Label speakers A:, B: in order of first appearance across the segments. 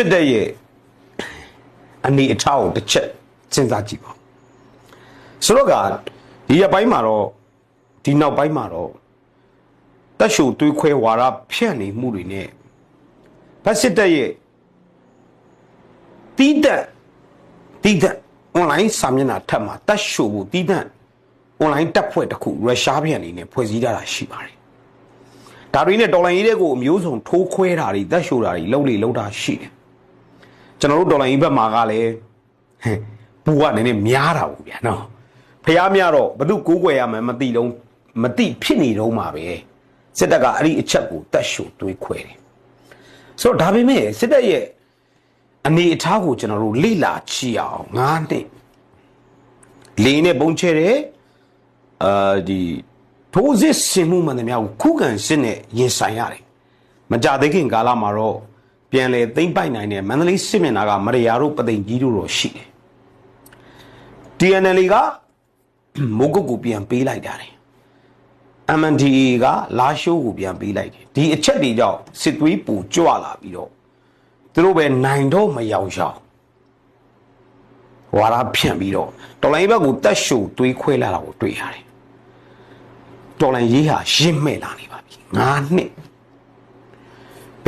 A: စစ်တပ်ရဲ့အနေအထားကိုတစ်ချက်စဉ်းစားကြည့်ပါဆိုတော့ကဒီအပိုင်းမှာတော့ဒီနောက်ပိုင်းမှာတော့တက်ရှူသွေးခွဲဝါရဖြန့်နေမှုတွေနဲ့ဖက်စစ်တပ်ရဲ့တီးတက် online စာမျက်နှာထပ်မှာတက်ရှူကိုတီးတက် online တက်ဖွဲ့တစ်ခုရုရှားပြန်အနေနဲ့ဖွဲ့စည်းထားတာရှိပါတယ်ဒါတွေနဲ့ဒေါ်လာရေးတွေကိုအမျိုးစုံထိုးခွဲတာတွေတက်ရှူတာတွေလှုပ်တာရှိတယ်ကျွန်တော်တို့ဒေါ်လာရေးဘက်မှာကလည်းပူကနည်းနည်းများတာဘူးဗျာနော်ဖျားများတော့ဘသူကိုးကွယ်ရမယ်မသိဖြစ်နေတော့မှာပဲစစ်တပ်ကအဲ့ဒီအချက်ကိုတက်ရှူသွေးခွဲတယ်ဆိုတော့ဒါပေမဲ့စစ်တပ်ရဲ့အနေအထားကိုကျွန်တော်တို့လေ့လာကြည့်အောင်9နှစ်လေးနဲ့ပုံချဲတယ်ဒီထိုးစစ်ဆင်မှုမှန်တယ်များကိုခုခံစစ်နဲ့ရင်ဆိုင်ရတယ်မကြသေးခင်ကာလမှာတော့ပြန်လေသိမ့်ပိုက်နိုင်တဲ့မန္တလေးစစ်မျက်နှာကမရယာတို့ပသိမ်ကြီးတို့တော့ရှိတယ် TNL ကမိုးကုတ်ကိုပြန်ပေးလိုက်တာတယ် MNDAA ကလာရှိုးကိုပြန်ပေးလိုက်တယ်ဒီအချက်တွေကြောင့်စစ်သွေးပူကြွလာပြီးတော့သူတို့ပဲနိုင်တော့မရောက်ရောက်ဝါရဖြန့်ပြီးတော့တော်လိုင်းဘက်ကိုတက်ရှူသွေးခွဲလာတာကိုတွေ့ရတယ်တော်လိုင်းရေးဟာရင့်မဲ့လာနေပါပြီ9နှစ်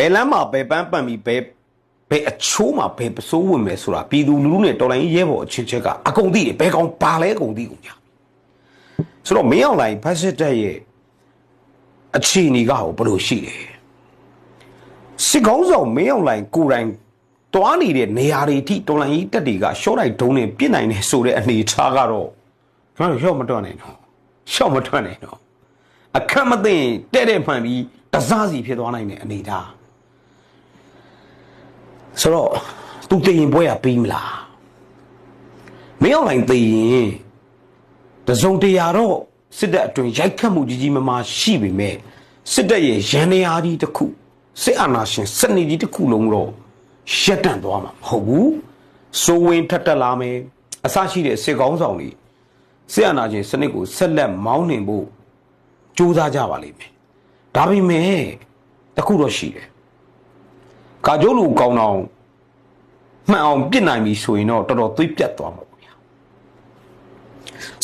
A: ဘယ်လမ်းမှာဘယ်ပန်းပန်ပြီးဘယ်အချိုးမှာဘယ်ပစိုးဝင်မယ်ဆိုတာပြည်သူလူထုနဲ့တော်လိုင်းရဲဘော်အချင်းချင်းကအကုန်သိတယ်ဘယ်ကောင်ပါလဲအကုန်သိကုန်ကြဆိုတော့မင်းအောင်လိုင်းဖက်စစ်တပ်ရဲ့အခြေအနေကဘယ်လိုရှိလဲစစ်ကောင်းဆောင်မင်းအောင်လိုင်းကိုယ်တိုင်တွားနေတဲ့နေရာတွေအထိတော်လိုင်းတက်တွေကရှော့လိုက်ဒုံးနဲ့ပြစ်နိုင်နေဆိုတဲ့အနေအထားကတော့ကျွန်တော်ရှော့မတွက်နိုင်တော့အခက်မသိတဲ့မှန်ပြီးတစားစီဖြစ်သွားနိုင်တဲ့အနေအထားဆိုတော့သူတည်ရင်ပွဲရပြီးမလားမင်းအောင်လိုင်းတည်ရင်တစုံတရာတော့စစ်တပ်အတွင်းရိုက်ခတ်မှုကြီးမားရှိပေမဲ့စစ်တပ်ရဲ့ရန်နေရာကြီးတစ်ခုစစ်အာဏာရှင်စနစ်ကြီးတစ်ခုလုံးတော့ရပ်တန့်သွားမှာမဟုတ်ဘူးစိုးဝင်ထက်တက်လာမယ်အစရှိတဲ့စစ်ကောင်းဆောင်တွေစစ်အာဏာရှင်စနစ်ကိုဆက်လက်မောင်းနှင်ဖို့ကြိုးစားကြပါလိမ့်မယ်ဒါပေမဲ့တခုတော့ရှိတယ်ကာကြိုးလူကောင်းအောင်မှန်အောင်ပြစ်နိုင်ပြီဆိုရင်တော့တော်တော်သွေးပြတ်သွားမှာပေါ့ဗျာ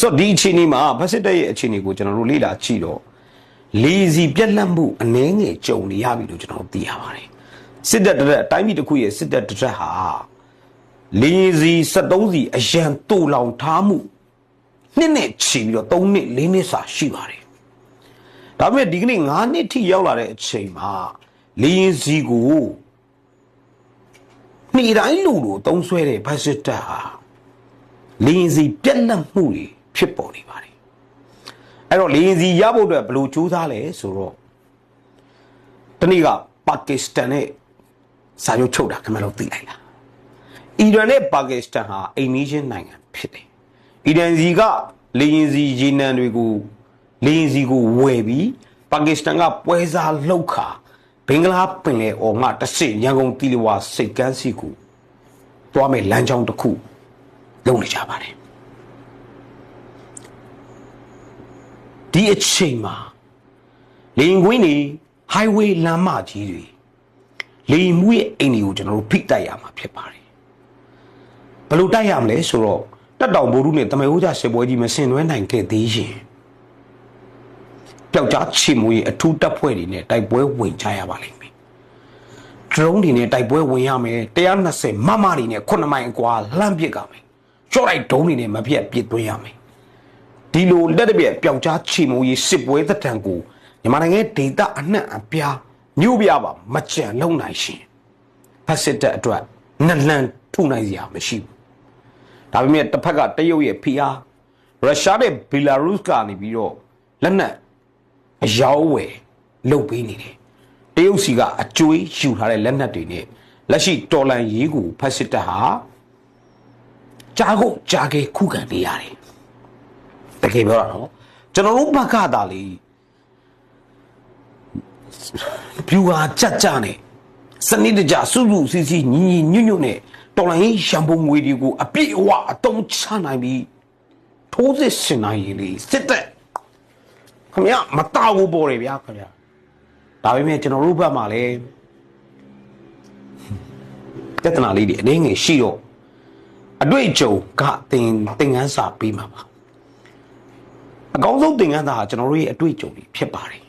A: ဆိုတော့ဒီအခြေအနေမှာဖက်စစ်တပ်ရဲ့အခြေအနေကိုကျွန်တော်တို့လေ့လာကြည့်တော့လေးစီပြက်လက်မှုအနှဲငယ်ကြုံနေရပြီလို့ကျွန်တော်သိရပါတယ်စစ်တပ်တစ်တိုင်းပြည်တစ်ခုရဲ့စစ်တပ်တစ်ဟာလေးစီ73စီအရန်တူလောင်ထားမှုနှစ်နဲ့ချီပြီးတော့3နှစ်4နှစ်စာရှိပါတယ်ဒါပေမဲ့ဒီကနေ့9နှစ်ထိရောက်လာတဲ့အချိန်မှာလေးစီကိုနေ့တိုင်းလူလိုသုံးဆွဲတဲ့ဖက်စစ်တပ်ဟာလေးစီပြက်လက်မှုတွေဖြစ်ပေါ်နေပါတယ်အဲ့တော့လေးစီရဖို့အတွက်ဘယ်လိုကြိုးစားလဲဆိုတော့တနေ့ကပါကစ္စတန်နဲ့စာချုပ်ချုပ်တာခင်ဗျားတို့သိလိုက်လားအီရန်နဲ့ပါကစ္စတန်ဟာအိမ်နီးချင်းနိုင်ငံဖြစ်တယ်အီရန်စီကလေရင်စီရေနံတွေကိုလေရင်စီကိုဝယ်ပြီးပါကစ္စတန်ကပွဲစားလှုပ်ခါဘင်္ဂလားပင်လယ်အော်မှတစ်ဆင့်ရန်ကုန်တီလီဝါစိတ်ကမ်းစီကိုတွားမဲ့လမ်းကြောင်းတစ်ခုလုပ်နေကြပါတယ်ဒီအချိန်မှာလေရင်ကွင်းတွေ highway လမ်းမကြီးတွေလေရင်မှုရဲ့အိမ်တွေကိုကျွန်တော်တို့ဖိတိုက်ရမှာဖြစ်ပါတယ်ဘယ်လိုတိုက်ရမလဲဆိုတော့တက်တောင်ဘိုးရုနဲ့တမန်ဦးကြစစ်ပွဲကြီးမဆင်နွှဲနိုင်ခဲ့သေးရင်ပျောက်ကြားချေမွေးအထူးတပ်ဖွဲ့တွေနဲ့တိုက်ပွဲဝင်ကြရပါလိမ့်မယ်ဒရုန်းတွေနဲ့တိုက်ပွဲဝင်ရမယ်120မမတွေနဲ့9မိုင်အကွာလှမ်းပစ်ကမယ်ကြော့လိုက်ဒုံးတွေနဲ့မပြတ်ပစ်သွင်းရမယ်ဒီလိုလက်တပြက်ပျောက်ကြားချေမွေးစစ်ပွဲသက်တမ်းကိုမြန်မာနိုင်ငံဒေသအနှံ့အပြားမြို့ပြပါမကြံလုံနိုင်ရှင်ဖက်စစ်တပ်အတွက်နလန်ထုနိုင်စရာမရှိဘူးဒါပေမဲ့တစ်ဖက်ကတရုတ်ရဲ့ဖိအားရုရှားနဲ့ဘီလာရုစ်ကနေပြီးတော့လက်နက်အယောင်းဝယ်လုပ်ပေးနေတယ်တရုတ်စီကအကျွေးယူထားတဲ့လက်နက်တွေနဲ့လက်ရှိတော်လန်ရေးကိုဖက်စစ်တပ်ဟာကြားခဲ့ခုခံနေရတယ်တကယ်ပြောတာနော်ကျွန်တော်တို့ဘက်ကသာလေပြူဟာကြနဲ့စနစ်တကျစုစီစီညီညွတ်နဲ့တော်လိုင်းရံပုံငွေတွေကိုအပြည့်အဝအတုံးချနိုင်ပြီးထိုးစစ်ဆင်နိုင်ရင်လေစစ်တပ်ခင်ဗျမတောက်ဘူးပေါ်တယ်ဗျာခင်ဗျဒါပေမဲ့ကျွန်တော်တို့ဘက်မှာလည်းတ ပြဿနာလေးတွေအနည်းငယ်ရှိတော့အတွေ့အကြုံကသင်ခန်းစာပေးမှာပါအကောင်းဆုံးသင်ခန်းစာကကျွန်တော်တို့ရဲ့အတွေ့အကြုံတွေဖြစ်ပါတယ်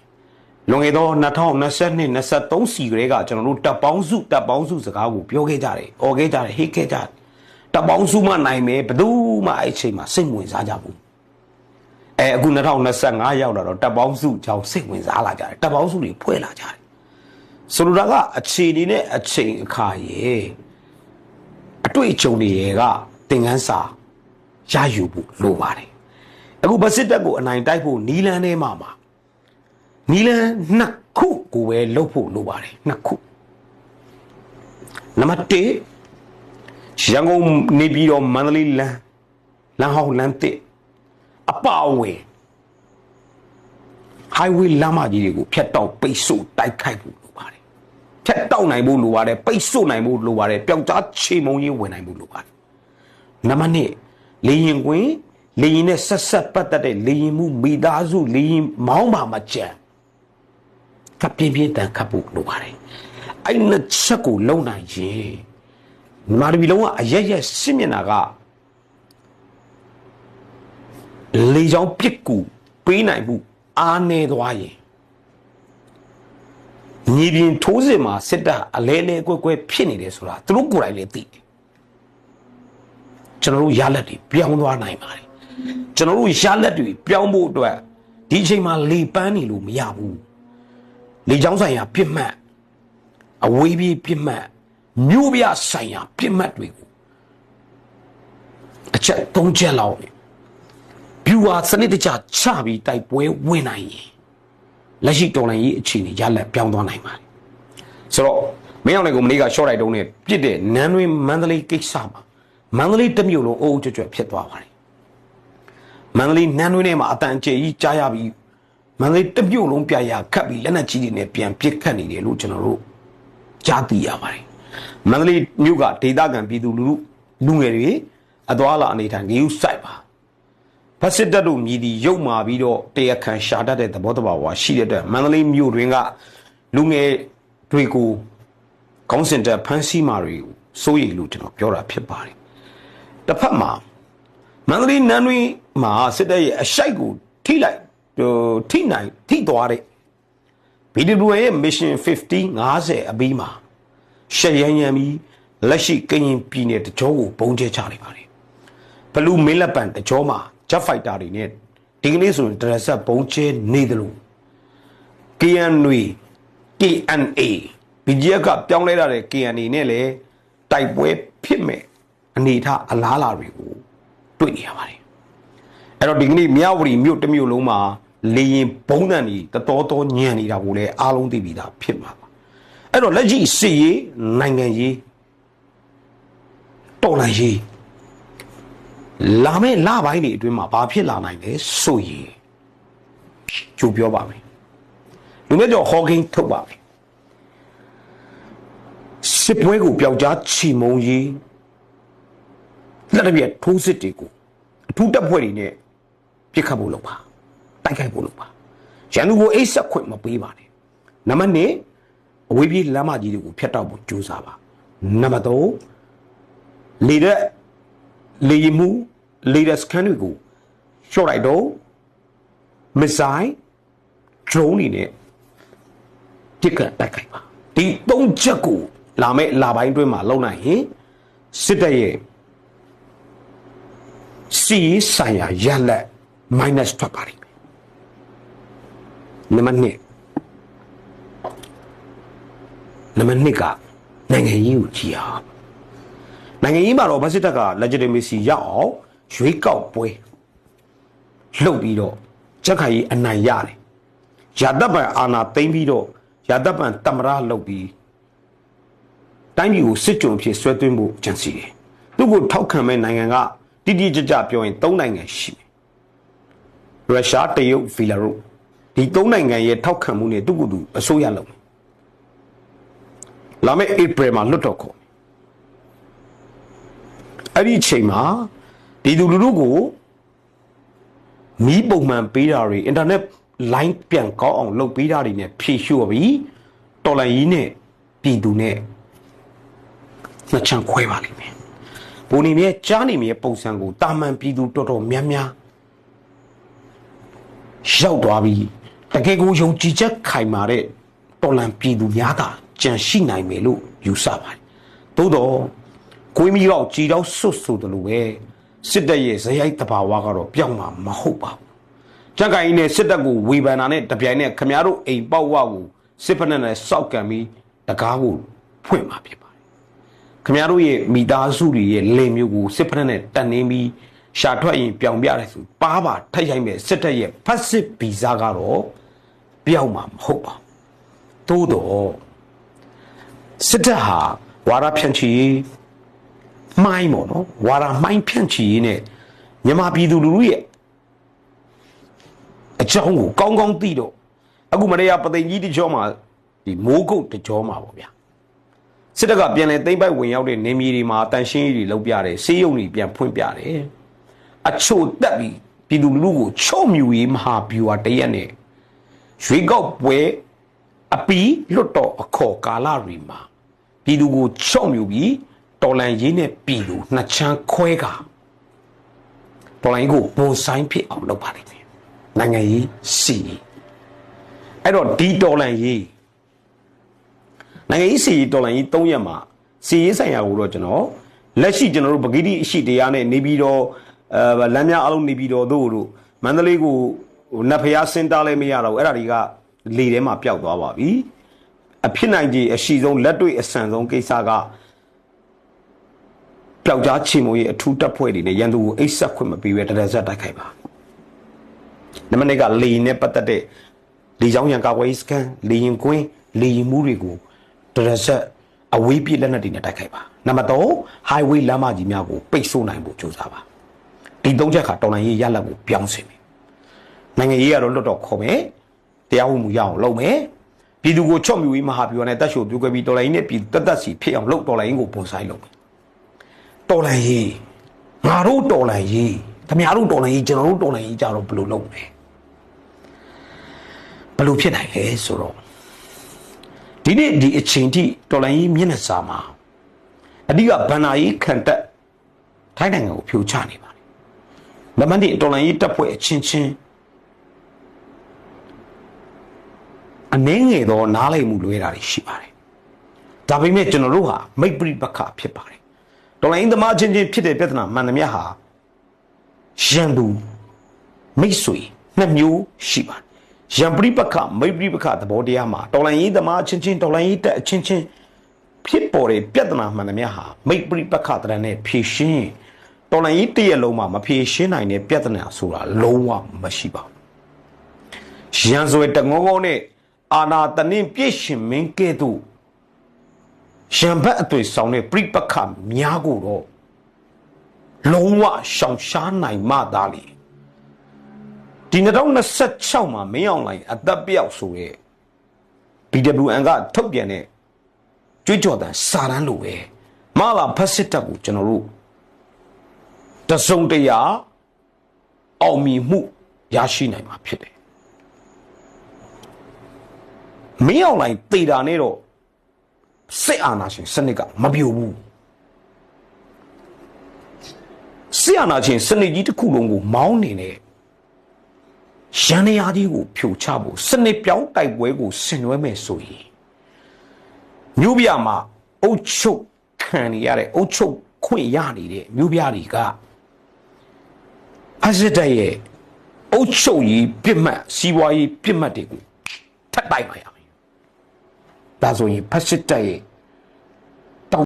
A: လွန်ခဲ့သော2022 23စီကလေးကကျွန်တော်တို့တပ်ပေါင်းစုစကားကိုပြောခဲ့ကြတယ်။អော်ခဲ့ကြတယ်ဟိတ်ခဲ့ကြတယ်။တပ်ပေါင်းစုမှနိုင်မယ်ဘယ်သူမှအဲ့အချိန်မှာစိတ်ဝင်စားကြဘူး။အခု2025ရောက်လာတော့တပ်ပေါင်းစုကြောင့်စိတ်ဝင်စားလာကြတယ်။တပ်ပေါင်းစုတွေဖွဲ့လာကြတယ်။ဆိုလိုတာကအခြေအနေနဲ့အချိန်အခါရဲ့အတွေ့အကြုံတွေရဲ့ကသင်ခန်းစာရယူဖို့လိုပါတယ်။အခုဗစစ်တပ်ကိုအနိုင်တိုက်ဖို့နီလန်းထဲမှာနီလန်းနှစ်ခုကိုပဲလှုပ်ဖို့လိုပါတယ်နှစ်ခုနံပါတ်1ရန်ကုန်နေပြည်တော်မန္တလေးလမ်းဟောင်းလမ်းတစ်အပအဝင် highway လမ်းမကြီးတွေကိုဖြတ်တောက်ပိတ်ဆို့တိုက်ခိုက်ဖို့လိုပါတယ်ဖြတ်တောက်နိုင်ဖို့လိုပါတယ်ပိတ်ဆို့နိုင်ဖို့လိုပါတယ်ပျောက်ကြားချေမှုန်းရေးဝင်နိုင်ဖို့လိုပါတယ်နံပါတ်2လေရင်ကွင်းလေရင်နဲ့ဆက်ပတ်သက်တဲ့လေရင်မှုမိသားစုလေရင်မောင်းပါမကြံကပြင်းပြင်းတန်ခတ်ဖို့လိုပါတယ်အဲ့နှစ်ချက်ကိုလုံနိုင်ရင်မာရီလုံးကအရက်စစ်မျက်နှာကလေချောင်းပစ်ကူပေးနိုင်မှုအားနေသွားရင်ညီပြင်ထိုးစစ်မှာစစ်တပ်အလဲလဲကွဲဖြစ်နေတယ်ဆိုတာသူတို့ကိုယ်တိုင်လည်းသိတယ်ကျွန်တော်တို့ရလက်တွေပြောင်းသွားနိုင်ပါတယ်ကျွန်တော်တို့ရလက်တွေပြောင်းဖို့အတွက်ဒီအချိန်မှာလေပန်းနေလို့မရဘူးလေချောင်းဆိုင်ရာပြစ်မှတ်အဝေးပြေးပြစ်မှတ်မြို့ပြဆိုင်ရာပြစ်မှတ်တွေကိုအချက်၃ချက်လောက်ဗျူဟာစနစ်တကျချပြီးတိုက်ပွဲဝင်နိုင်ရင်လက်ရှိတော်လှန်ရေးအခြေအနေရလက်ပြောင်းသွားနိုင်ပါတယ်ဆိုတော့မင်းအောင်လည်းကိုမနေ့ကရှော့တိုက်တုံးနဲ့ပြစ်တဲ့နန်းတွင်မန္တလေးကိစ္စမှာမန္တလေးတစ်မြို့လုံးအိုးကျွတ်ဖြစ်သွားပါတယ်မန္တလေးနန်းတွင်ထဲမှာအတန်ကျေကြီးကြားရပြီးမန္တလေးတစ်မြို့လုံးပြရခတ်ပြီးလက်နက်ကြီးတွေနဲ့ပြန်ပစ်ခတ်နေတယ်လို့ကျွန်တော်တို့ကြားသိရပါတယ်မန္တလေးမြို့ကဒေသခံပြည်သူလူငယ်တွေအသွားလာအနေထိုင်ဂရုစိုက်ပါဖက်စစ်တပ်တို့မြည်ဒီရုပ်မာပြီးတော့တရားခံရှာတတ်တဲ့သဘောတဘာဝရှိတဲ့အတွက်မန္တလေးမြို့တွင်ကလူငယ်တွေကိုကောင်းစင်တဲ့ဖန်စီမာတွေကိုစိုးရိမ်လို့ကျွန်တော်ပြောတာဖြစ်ပါတယ်တစ်ဖက်မှာမန္တလေးနန်းတွင်မှာစစ်တပ်ရဲ့အရှိုက်ကိုထိသွားတဲ့ BWA ရဲ့ Mission 50 အပြီးမှာရှယ်ရန်ပြီးလက်ရှိကရင်ပြည်နယ်တကြောကိုပုံကျဲချနေပါတယ်ဘလူးမင်းလက်ပံတကြောမှာဂျက်ဖိုက်တာတွေနဲ့ဒီကနေ့ဆိုရင်ဒရက်ဆက်ပုံကျဲနေတယ်လို့ KNA BGF ကပြောင်းလဲလာတဲ့ KNA နဲ့လည်းတိုက်ပွဲဖြစ်မဲ့အနေအထားအလားအလာတွေကိုတွေ့နေရပါတယ်အဲ့တော့ဒီကနေ့မြဝတီမြို့တစ်မြို့လုံးမှာလေရင်ဘုံတန်ကြီးတော်ညံနေတာကိုလည်းအားလုံးသိပြီးသားဖြစ်မှာပါအဲ့တော့လက်ရှိစစ်ရေးနိုင်ငံရေးတော်လှန်ရေးလာမယ့်လပိုင်းတွေအတွင်းမှာဘာဖြစ်လာနိုင်လဲဆိုရင်ကြိုပြောပါမယ်လူမျိုးကျော်ဟော်ကင်းထုတ်ပါမယ်စစ်ပွဲကိုပျောက်ကြားချီမုံရေးလက်တပြည့်ထိုးစစ်တွေကိုအထူးတပ်ဖွဲ့တွေနဲ့ပြစ်ခတ်ဖို့လုပ်ပါတိုက်ခိုက်ဖို့လုပ်ပါရန်သူကိုအိတ်ဆက်ခွင့်မပေးပါနဲ့နံပါတ်2အဝေးပြေးလမ်းမကြီးတွေကိုဖျက်တောက်ဖို့ကြိုးစားပါနံပါတ်3လေရင်မှုစကန်တွေကိုရှော့လိုက်တော့မစ်ဆိုင်းဒရုန်းတွေနဲ့တစ်ကတိုက်ခိုက်ပါဒီ3ချက်ကိုလာမယ့်လပိုင်းတွင်းမှာလုံနိုင်ရင်စစ်တပ်ရဲ့စီဆိုင်ရာရလက် minus ထွက်ပါလိမ့်မယ်နံပါတ်2ကနိုင်ငံရေးကိုကြည့်အောင်နိုင်ငံရေးမှာတော့ဗစစ်တပ်က legitimacy ရအောင်ရွေးကောက်ပွဲလှုပ်ပြီးတော့ချက်ခိုင်အနိုင်ရတယ်ရာတပ်ပံအာဏာသိမ်းပြီးတော့ရာတပ်ပံတမရလှုပ်ပြီးတိုင်းပြည်ကိုစစ်ကြုံဖြစ်ဆွဲသွင်းဖို့ကြံစီတယ်သူ့ကိုထောက်ခံမဲ့နိုင်ငံကတိတိကျကျပြောရင်3နိုင်ငံရှိတယ်ရုရှားတရုတ်ဗီလာရုစ်ဒီ3နိုင်ငံရဲ့ထောက်ခံမှုနဲ့သူ့ကိုယ်သူအစိုးရလုပ်မယ်လာမယ့် April မှာလွတ်တော့ခေါ်အဲ့ဒီအချိန်မှာဒီလူလူကိုမီးပုံမှန်ပေးတာတွေအင်တာနက်လိုင်းပြန်ကောင်းအောင်လုပ်ပေးတာတွေနဲ့ဖြည့်လျှော့ပြီးတော်လိုင်းကြီးနဲ့ပြည်သူနဲ့ နှစ်ချမ်းခွဲပါလိမ့်မယ်ဘုံနေမြဲကြားနေမြဲပုံစံကိုတာမန်ပြည်သူတော်တော်များများရောက်သွားပြီးတကယ်ကိုယုံကြည်ချက်ခိုင်မာတဲ့တော်လန်ပြည်သူများသာကြံရှိနိုင်မယ်လို့ယူဆပါတယ်သို့တော့ကိုင်းမီတော့ကြည်တော့ဆွတ်ဆိုတယ်လို့ပဲစစ်တပ်ရဲ့ဇယိုက်တဘာဝကတော့ပြောင်းမှာမဟုတ်ပါဘူးကြက်ကိုင်းနဲ့စစ်တပ်ကိုဝေဖန်တာနဲ့တပြိုင်နက်ခမရတို့အိမ်ပေါက်ဝကိုစစ်ဖက်နဲ့စောက်ကံပြီးတကားကိုဖွင့်မှာဖြစ်ပါတယ်ခမရတို့ရဲ့မိသားစုတွေရဲ့လင်မျိုးကိုစစ်ဖက်နဲ့တန်နေပြီးရှာထွက်ရင်ပြောင်ပြတယ်ဆိုပါထိုက်ရိုက်မဲ့စစ်တပ်ရဲ့ဖက်စစ်ဗီဇာကတော့ပြောင်းမှာမဟုတ်ပါဘူးသို့တော့စစ်တပ်ဟာဝါရဖြန့်ချီမိုင်းပေါ့နော်ဝါရမိုင်းဖြန့်ချီနဲ့မြန်မာပြည်သူလူထုရဲ့အကြောင်းကိုကောင်းကောင်းသိတော့အခုမရပသိမ်ကြီးတကြောမှာဒီမိုးကုတ်တကြောမှာပေါ့ဗျာစစ်တပ်ကပြန်လဲသိမ့်ပိုက်ဝင်ရောက်တဲ့နေမြေတွေမှာတန်ရှင်းကြီးတွေလောက်ပြတယ်ဆေးရုံတွေပြန်ဖွင့်ပြတယ်အချို့တက်ပြီးပြည်သူလူထုကိုချုံမြူရေးမဟာဗျူဟာတရက်နဲ့ရွေးကောက်ပွဲအပီးလွတ်တော်အခေါ်ကာလတွေမှာပြည်သူကိုချုံမြူပြီးတော်လန်ရေးနဲ့ပြည်သူနှစ်ချမ်းခွဲကတော်လန်ရေးကိုပုံဆိုင်ဖြစ်အောင်လုပ်ပါလိမ့်မယ်နိုင်ငံရေးစီအဲ့တော့ဒီတော်လန်ရေးနိုင်ငံရေးစီတော်လန်ရေး၃ရက်မှာစီရေးဆိုင်ရာကိုတော့ကျွန်တော်လက်ရှိကျွန်တော်တို့ပဂိတိအရှိတရားနဲ့နေပြီးတော့လမ်းများအလုံးနေပြီးတော့တို့မန္တလေးကိုနတ်ဖျားစင်တားလည်းမရတော့ဘူးအဲ့ဒါတွေကလေထဲမှာပျောက်သွားပါပြီအဖြစ်နိုင်ကြီးအရှိဆုံးလက်တွေ့အဆန်ဆုံးကိစ္စကပျောက်ကြားချီမုံရဲ့အထူးတပ်ဖွဲ့တွေနဲ့ရန်သူကိုအိတ်ဆက်ခွင့်မပေးဘဲတရဇက်တိုက်ခိုက်ပါနံပါတ်1ကလေနဲ့ပတ်သက်တဲ့လေကြောင်းရန်ကာကွယ်ရေးစခန်းလေရင်ကွင်းလေရင်မှုတွေကိုတရဇက်အဝေးပြေးလက်နက်တွေနဲ့တိုက်ခိုက်ပါနံပါတ်3 highway လမ်းမကြီးများကိုပိတ်ဆို့နိုင်ဖို့ကြိုးစားပါဒီ3ချက်ကတော်လှန်ရေးရလဒ်ကိုပြောင်းစင်မယ်နိုင်ငံရေးကတော့လွတ်တော်ခေါ်မယ်တရားဝင်မှုရအောင်လုပ်မယ်ပြည်သူကိုချော့မြူရေးမဟာဗျူဟာနဲ့တက်ရှို့ပြုတ်ခဲ့ပြီးတော်လှန်ရေးနဲ့ပြည်တက်စီဖြစ်အောင်လုပ်တော်လှန်ရေးကိုပုံဆိုင်လုပ်မယ်တော်လှန်ရေးငါတို့တော်လှန်ရေးခင်ဗျားတို့တော်လှန်ရေးကျွန်တော်တို့တော်လှန်ရေးကြတော့ဘယ်လိုလုပ်မလဲဘယ်လိုဖြစ်နိုင်လဲဆိုတော့ဒီနေ့ဒီအချိန်ထိတော်လှန်ရေးမျက်နှာစာမှာအဓိကဗန္နာရေးခံတက်ထိုင်းနိုင်ငံကိုဖြိုချနေပါတယ်နံပါတ်1တော်လှန်ရေးတပ်ဖွဲ့အချင်းချင်းအနှင်းငယ်သောနားလည်မှုလွဲတာတွေရှိပါတယ်ဒါပေမဲ့ကျွန်တော်တို့ဟာမိတ်ပရိပက္ခဖြစ်ပါတယ်တော်လိုင်းသမားချင်းချင်းဖြစ်တဲ့ပြဿနာမှန်သမျှဟာရန်သူမိတ်ဆွေနှစ်မျိုးရှိပါတယ်ရန်ပရိပက္ခမိတ်ပရိပက္ခသဘောတရားမှာတော်လိုင်းသမားချင်းချင်းတော်လိုင်းတက်အချင်းချင်းဖြစ်ပေါ်တဲ့ပြဿနာမှန်သမျှဟာမိတ်ပရိပက္ခတရနဲ့ဖြေရှင်းတော်လိုင်းတရက်လုံးမှာမဖြေရှင်းနိုင်တဲ့ပြဿနာဆိုတာလုံးဝမရှိပါဘူးရန်စွဲတငုံငုံနဲ့အာနာတနင်ပြည့်ရှင်မင်းကဲ့သို့ရံဘတ်အတွေ့ဆောင်တဲ့ပြိပက္ခများကိုတော့လုံးဝရှောင်ရှားနိုင်မှသာလေဒီ2026မှာမင်းအောင်လိုင်းအသက်ပြောက်ဆိုတဲ့ BWN ကထုတ်ပြန်တဲ့ကြွေးကြော်တဲ့စာတမ်းလိုပဲမလာဖက်စစ်တပ်ကိုကျွန်တော်တို့တစုံတရာအောင်မြင်မှုရရှိနိုင်မှာဖြစ်တယ်မင်းအောင်လိုင်းတေတာနဲ့တော့စစ်အာဏာရှင်စနစ်ကမပြိုဘူးစစ်အာဏာရှင်စနစ်ကြီးတစ်ခုလုံးကိုမောင်းနေတဲ့ရန်နေရာကြီးကိုဖြိုချဖို့စနစ်ပြောင်းတိုက်ပွဲကိုဆင်နွှဲမယ်ဆိုရင်မြို့ပြမှာအုတ်ချုပ်ခံနေရတဲ့အုတ်ချုပ်ခွင့်ရနေတဲ့မြို့ပြတွေကဖက်စစ်တပ်ရဲ့အုတ်ချုပ်ကြီးပြစ်မှတ်စီးပွားရေးပြစ်မှတ်တွေကိုထပ်တိုက်ပါရမယ်ဒါဆိုရင်ဖက်စစ်တပ်ရဲ့